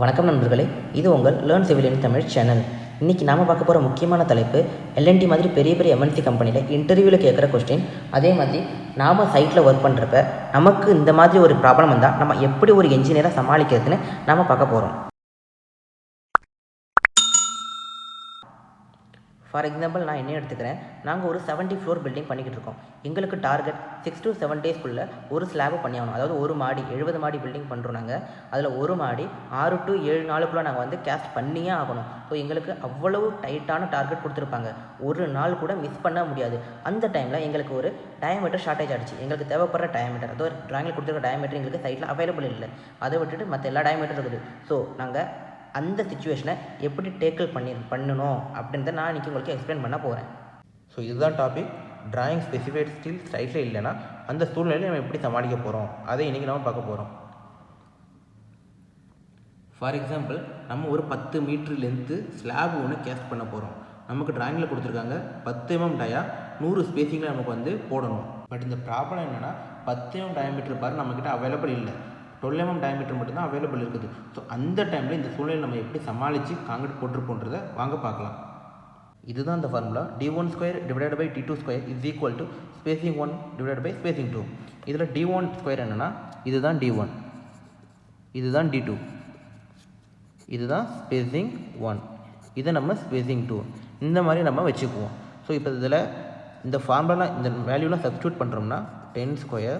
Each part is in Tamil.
வணக்கம் நண்பர்களே, இது உங்கள் லேர்ன் சிவில் இன் தமிழ் சேனல். இன்றைக்கி நாம் பார்க்க போகிற முக்கியமான தலைப்பு எல்என்டி மாதிரி பெரிய பெரிய எம்என்சி கம்பெனியில் இன்டர்வியூவில் கேட்குற கொஸ்டின். அதே மாதிரி நாம் சைட்டில் ஒர்க் பண்ணுறப்ப நமக்கு இந்த மாதிரி ஒரு ப்ராப்ளம் வந்தால் நம்ம எப்படி ஒரு என்ஜினியராக சமாளிக்கிறதுன்னு நாம் பார்க்க போகிறோம். ஃபார் எக்ஸாம்பிள் நான் என்ன எடுத்துக்கிறேன், நாங்கள் ஒரு 70 ஃப்ளோர் பில்டிங் பண்ணிக்கிட்டு இருக்கோம். எங்களுக்கு டார்கெட் 6 to 7 டேஸ்க்குள்ளே ஒரு ஸ்லாபு பண்ணி ஆகணும். அதாவது ஒரு மாடி 70 மாடி பில்டிங் பண்ணுறோம். நாங்கள் அதில் ஒரு மாடி 6 to 7 நாளுக்குள்ளே நாங்கள் வந்து கேஸ்ட் பண்ணியே ஆகணும். ஸோ எங்களுக்கு அவ்வளவு டைட்டான டார்கெட் கொடுத்துருப்பாங்க. ஒரு நாள் கூட மிஸ் பண்ண முடியாது. அந்த டைமில் எங்களுக்கு ஒரு டயமீட்டர் ஷார்ட்டேஜ் ஆகிடுச்சு. எங்களுக்கு தேவைப்படுற டயமீட்டர், அதாவது ட்ராயிங்கில் கொடுத்துருக்க டயமீட்டர் எங்களுக்கு சைட்டில் அவைலபிள் இல்லை. அதை விட்டுட்டு மற்ற எல்லா டயமீட்டரும் இருக்குது. ஸோ நாங்கள் அந்த சிச்சுவேஷனை எப்படி டேக்கிள் பண்ணணும் அப்படின்றத நான் இன்றைக்கி உங்களுக்கு எக்ஸ்பிளைன் பண்ண போகிறேன். ஸோ இதுதான் டாபிக். டிராயிங் ஸ்பெசிஃபைட் ஸ்டில் சைட்டில் இல்லைன்னா அந்த சூழ்நிலையில் நம்ம எப்படி சமாளிக்க போகிறோம், அதை இன்றைக்கி நம்ம பார்க்க போகிறோம். ஃபார் எக்ஸாம்பிள், நம்ம ஒரு 10 மீட்டர் லென்த்து ஸ்லாப் ஒன்று கேஸ்ட் பண்ண போகிறோம். நமக்கு டிராயிங்கில் கொடுத்துருக்காங்க 10 mm டயா 100 ஸ்பேசிங்கில் நமக்கு வந்து போடணும். பட் இந்த ப்ராப்ளம் என்னென்னா 10 mm டயமீட்டர் பார் நம்மக்கிட்ட அவைலபிள் இல்லை. 12 mm டயமீட்டர் மட்டும்தான் அவைலபிள் இருக்குது. ஸோ அந்த டைமில் இந்த சூழ்நிலை நம்ம எப்படி சமாளித்து காங்கிரீட் போட்டிருப்போன்றதை வாங்க பார்க்கலாம். இதுதான் இந்த formula. d1² divided by d2² is equal to spacing 1 divided by spacing 2. இதில் d1² என்னென்னா இதுதான் d1, இதுதான் d2, இதுதான் ஸ்பேசிங் 1, இதை நம்ம ஸ்பேசிங் 2, இந்த மாதிரி நம்ம வச்சுக்குவோம். ஸோ இப்போ இதில் இந்த ஃபார்முலா இந்த வேல்யூலாம் சப்ஸ்டியூட் பண்ணுறோம்னா 10²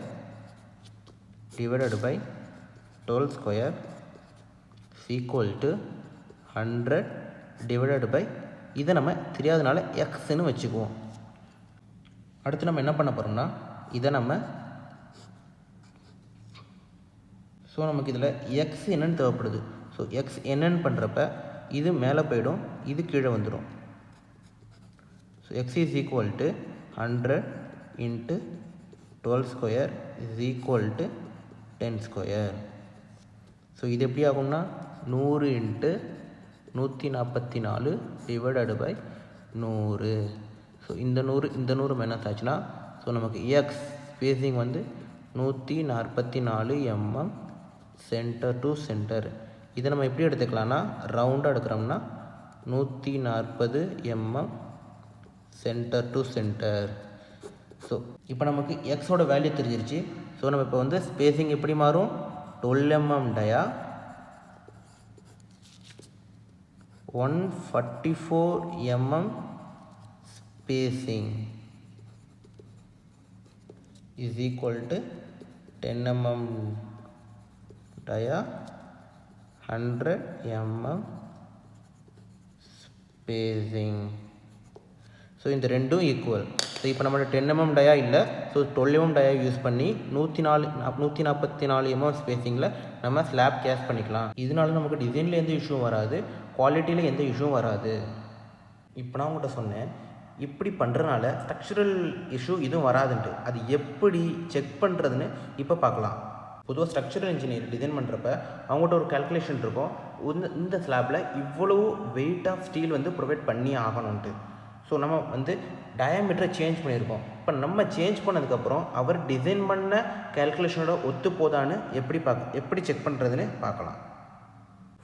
divided by 12² is equal to 100 divided by இதை நம்ம தெரியாதனால எக்ஸ்ன்னு வச்சுக்குவோம். அடுத்து நம்ம என்ன பண்ண போகிறோம்னா இதை நம்ம நமக்கு இதில் எக்ஸ் என்னன்னு தேவைப்படுது. ஸோ எக்ஸ் என்னன்னு பண்ணுறப்ப இது மேலே போயிடும், இது கீழே வந்துடும். So X is equal to 100 into 12² is equal to 10². So இது எப்படி ஆகும்னா 100 இன்ட்டு 144 டிவைடட் பை 100. ஸோ இந்த 100 மைனஸ் ஆச்சுன்னா ஸோ நமக்கு எக்ஸ் ஸ்பேசிங் வந்து 144 mm சென்டர் டு சென்டர். இதை நம்ம எப்படி எடுத்துக்கலாம்னா ரவுண்டாக எடுக்கிறோம்னா 140 mm centre to centre. So இப்போ நமக்கு எக்ஸோட வேல்யூ தெரிஞ்சிருச்சு. ஸோ நம்ம இப்போ வந்து ஸ்பேசிங் எப்படி மாறும், 12 mm டயா 144 mm spacing is equal to 10 mm dia 100 mm spacing. So இந்த ரெண்டும் ஈக்குவல். ஸோ இப்போ நம்மளோட 10 mm டயா இல்லை, ஸோ 12 mm டயா யூஸ் பண்ணி 144 mm ஸ்பேசிங்கில் நம்ம ஸ்லாப் கேஸ் பண்ணிக்கலாம். இதனால நமக்கு டிசைனில் எந்த இஷ்யூவும் வராது, குவாலிட்டியில் எந்த இஷ்யூவும் வராது. இப்போ நான் உங்கள்கிட்ட சொன்னேன் இப்படி பண்ணுறதுனால ஸ்ட்ரக்சரல் இஷ்யூ இதுவும் வராதுன்ட்டு. அது எப்படி செக் பண்ணுறதுன்னு இப்போ பார்க்கலாம். பொதுவாக ஸ்ட்ரக்சரல் இன்ஜினியர் டிசைன் பண்ணுறப்ப அவங்கள்ட்ட ஒரு கால்குலேஷன் இருக்கும், இந்த ஸ்லாப்பில் இவ்வளவு வெயிட் ஆஃப் ஸ்டீல் வந்து ப்ரொவைட் பண்ணி ஆகணும்ன்ட்டு. ஸோ நம்ம வந்து டயாமீட்டரை சேஞ்ச் பண்ணியிருக்கோம். இப்போ நம்ம சேஞ்ச் பண்ணதுக்கப்புறம் அவர் டிசைன் பண்ண கால்குலேஷனோட ஒத்து போதான்னு எப்படி செக் பண்ணுறதுன்னு பார்க்கலாம்.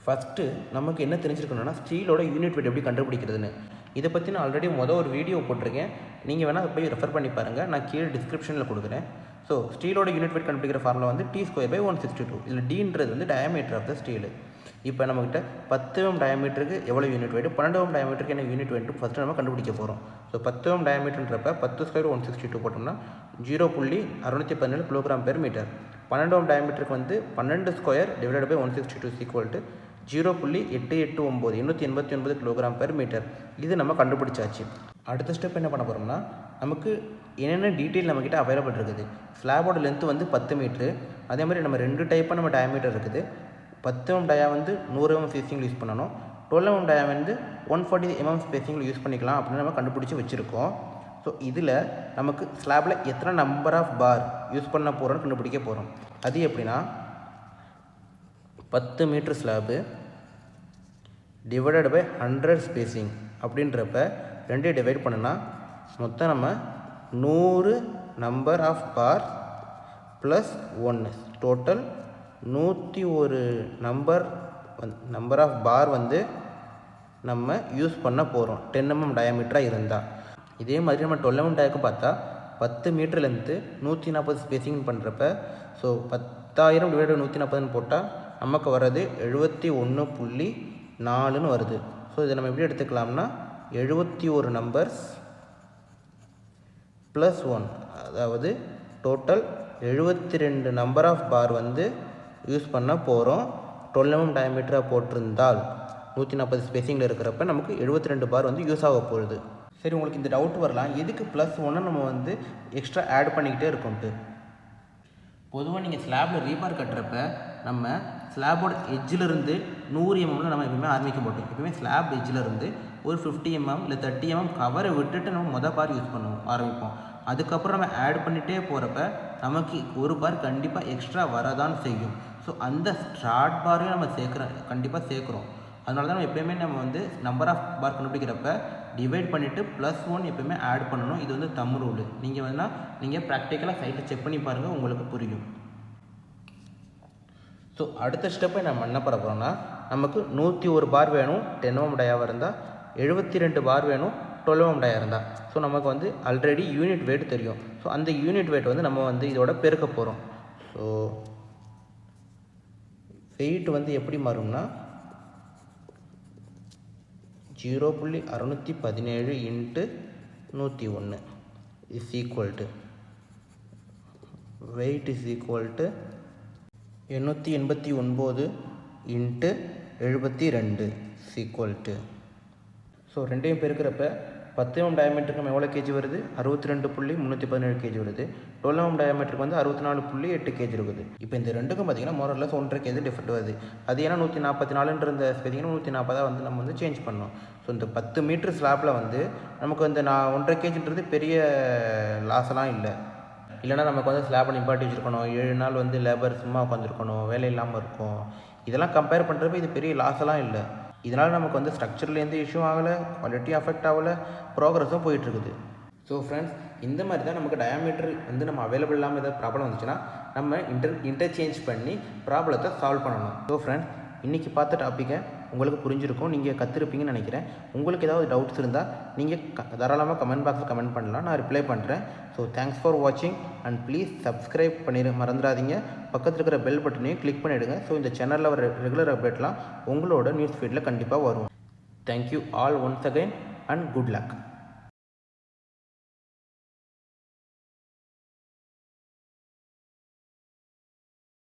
ஃபஸ்ட்டு நமக்கு என்ன தெரிஞ்சிருக்கணும்னா ஸ்டீலோட யூனிட் வெயிட் எப்படி கண்டுபிடிக்கிறதுன்னு. இதை பற்றி நான் ஆல்ரெடி ஒரு வீடியோ போட்டிருக்கேன், நீங்கள் வேணால் அதை போய் ரெஃபர் பண்ணி பாருங்கள், நான் கீழே டிஸ்கிரிப்ஷனில் கொடுக்குறேன். ஸோ ஸ்டீலோட யூனிட் வெயிட் கண்டுபிடிக்கிற ஃபார்முலா வந்து t²/162. இதில் டீன்றது வந்து டயாமீட்டர் ஆஃப் த ஸ்டீலு. இப்போ நம்மக்கிட்ட 10 mm டயாமீட்டருக்கு எவ்வளோ யூனிட் வெயிட், 12 mm டயாமீட்டருக்கு என்ன யூனிட் வெயிட் ஃபஸ்ட்டு நம்ம கண்டுபிடிக்க போகிறோம். ஸோ 10 mm டயாமீட்டர்ன்றப்ப 10² 162 போட்டோம்னா 0.617 kg/m. 12 mm டயாமீட்டருக்கு வந்து 12² divided by 162 equal to 0.889 kg/m. இது நம்ம கண்டுபிடிச்சாச்சு. அடுத்த ஸ்டெப் என்ன பண்ண போகிறோம்னா நமக்கு என்னென்ன டீட்டெயில் நம்மக்கிட்ட அவைலபிள் இருக்குது. ஸ்லாபோட லென்த்து வந்து 10 மீட்ரு. அதே மாதிரி நம்ம 2 டைப்பாக நம்ம டயாமீட்டர் இருக்குது. 10 mm டயா வந்து 100 mm ஸ்பேசிங்கில் யூஸ் பண்ணணும், 12 mm டயா வந்து 140 mm ஸ்பேசிங்கில் யூஸ் பண்ணிக்கலாம் அப்படின்னு நம்ம கண்டுபிடிச்சி வச்சுருக்கோம். ஸோ இதில் நமக்கு ஸ்லாபில் எத்தனை நம்பர் ஆஃப் பார் யூஸ் பண்ண போகிறோன்னு கண்டுபிடிக்க போகிறோம். அது எப்படின்னா 10 metre slab divided by 100 spacing அப்படின்றப்ப 2 டிவைட் பண்ணுனா மொத்தம் நம்ம 100 number of bar plus 1 total 101 number number of bar வந்து நம்ம யூஸ் பண்ண போகிறோம் 10 mm டயாமீட்டராக இருந்தால். இதே மாதிரி நம்ம 12 mm டயாக்கு பார்த்தா 10 மீட்டர்லேருந்து 140 ஸ்பேசிங் பண்ணுறப்ப ஸோ 10,000 / 140 போட்டால் நமக்கு வர்றது 71.4ன்னு வருது. ஸோ இதை நம்ம எப்படி எடுத்துக்கலாம்னா 71 நம்பர்ஸ் +1, அதாவது டோட்டல் 72 நம்பர் ஆஃப் பார் வந்து யூஸ் பண்ண போகிறோம். 12 mm டயாமீட்டராக போட்டிருந்தால் 140 ஸ்பேசிங்கில் இருக்கிறப்ப நமக்கு 72 பார் வந்து யூஸ் ஆக போகுது. சரி, உங்களுக்கு இந்த டவுட் வரலாம், எதுக்கு +1 நம்ம வந்து எக்ஸ்ட்ரா ஆட் பண்ணிக்கிட்டே இருக்கோன்ட்டு. பொதுவாக நீங்கள் ஸ்லாபில் ரீபார் கட்டுறப்ப நம்ம ஸ்லாபோட எஜ்ஜிலிருந்து 100 mm நம்ம எப்பவுமே ஆரம்பிக்க மாட்டோம். எப்பவுமே ஸ்லாப் எஜ்ஜிலிருந்து ஒரு 50 mm இல்லை 30 mm கவரை விட்டுட்டு நம்ம மொதல் பார் யூஸ் ஆரம்பிப்போம். அதுக்கப்புறம் நம்ம ஆட் பண்ணிகிட்டே போகிறப்ப நமக்கு ஒரு பார் கண்டிப்பாக எக்ஸ்ட்ரா வரதான் செய்யும். ஸோ அந்த ஸ்டார்ட் பாரையும் நம்ம கண்டிப்பாக சேர்க்குறோம். அதனால தான் நம்ம எப்போயுமே நம்ம வந்து நம்பர் ஆஃப் பார் கண்டுபிடிக்கிறப்ப டிவைட் பண்ணிவிட்டு +1 எப்போயுமே ஆட் பண்ணணும். இது வந்து தம் ரூல். நீங்கள் வேணால் நீங்கள் ப்ராக்டிக்கலாக சைட்டை செக் பண்ணி பாருங்கள், உங்களுக்கு புரியும். ஸோ அடுத்த ஸ்டெப்பை நம்ம என்ன பண்ண போகிறோம்னா, நமக்கு 101 பார் வேணும் 10 mm டயாவாக இருந்தால், 72 பார் வேணும் 12 mm டயா இருந்தால். ஸோ நமக்கு வந்து ஆல்ரெடி யூனிட் வெயிட் தெரியும். ஸோ அந்த யூனிட் வெயிட் வந்து நம்ம வந்து இதோட பெருக்க போகிறோம். ஸோ வெயிட் வந்து எப்படி மாறும்னா 0.617 × 101 is equal to weight is equal to 889 × 72 is equal to. So ரெண்டையும் பெருக்கிறப்ப 10 mm டயாமீட்டருக்கு நம்ம எவ்வளோ கேஜி வருது? 62.317 கேஜி வருது. 12 mm டயாமீட்டருக்கு வந்து 64.8 கேஜி இருக்குது. இப்போ இந்த ரெண்டுக்கும் பார்த்தீங்கன்னா மோரல்லஸ் 1.5 கேஜி டிஃபரெண்ட் வருது. அது ஏன்னா 144 இருந்த ஸ்பேசிங்கன்னா 140 வந்து நம்ம வந்து சேஞ்ச் பண்ணோம். ஸோ இந்த 10 மீட்டர் ஸ்லாப்பில் வந்து நமக்கு வந்து 1.5 கேஜின்றது பெரிய லாஸெல்லாம் இல்லை. இல்லைனா நமக்கு வந்து ஸ்லாப்பை நிப்பாட்டி வச்சுருக்கணும், 7 நாள் வந்து லேபர் சும்மா உட்காந்துருக்கணும், வேலை இல்லாமல் இருக்கும். இதெல்லாம் கம்பேர் பண்ணுறப்ப இது பெரிய லாஸெல்லாம் இல்லை. இதனால் நமக்கு வந்து ஸ்ட்ரக்சரில் எந்த இஷ்யூ ஆகலை, குவாலிட்டி அஃபெக்ட் ஆகலை, ப்ரோக்ரஸும் போயிட்டுருக்குது. ஸோ ஃப்ரெண்ட்ஸ், இந்த மாதிரி தான் நமக்கு டயாமீட்டர் வந்து நம்ம அவைலபிள் இல்லாமல் ஏதாவது ப்ராப்ளம் வந்துச்சுன்னா நம்ம இன்டர்சேஞ்ச் பண்ணி ப்ராப்ளத்தை சால்வ் பண்ணணும். ஸோ ஃப்ரெண்ட்ஸ், இன்றைக்கி பார்த்த டாப்பிக்கை உங்களுக்கு புரிஞ்சிருக்கும், நீங்கள் கற்றுருப்பீங்கன்னு நினைக்கிறேன். உங்களுக்கு ஏதாவது டவுட்ஸ் இருந்தால் நீங்கள் தாராளமாக கமெண்ட் பாக்ஸில் கமெண்ட் பண்ணலாம், நான் ரிப்ளை பண்ணுறேன். ஸோ தேங்க்ஸ் ஃபார் வாட்சிங் அண்ட் ப்ளீஸ் சப்ஸ்கிரைப் மறந்துடாதீங்க. பக்கத்தில் இருக்கிற பெல் பட்டனையும் கிளிக் பண்ணிவிடுங்க. ஸோ இந்த சேனலில் வர ரெகுலர் அப்டேட்லாம் உங்களோட நியூஸ் ஃபீடில் கண்டிப்பாக வரும். Thank you all once again and good luck.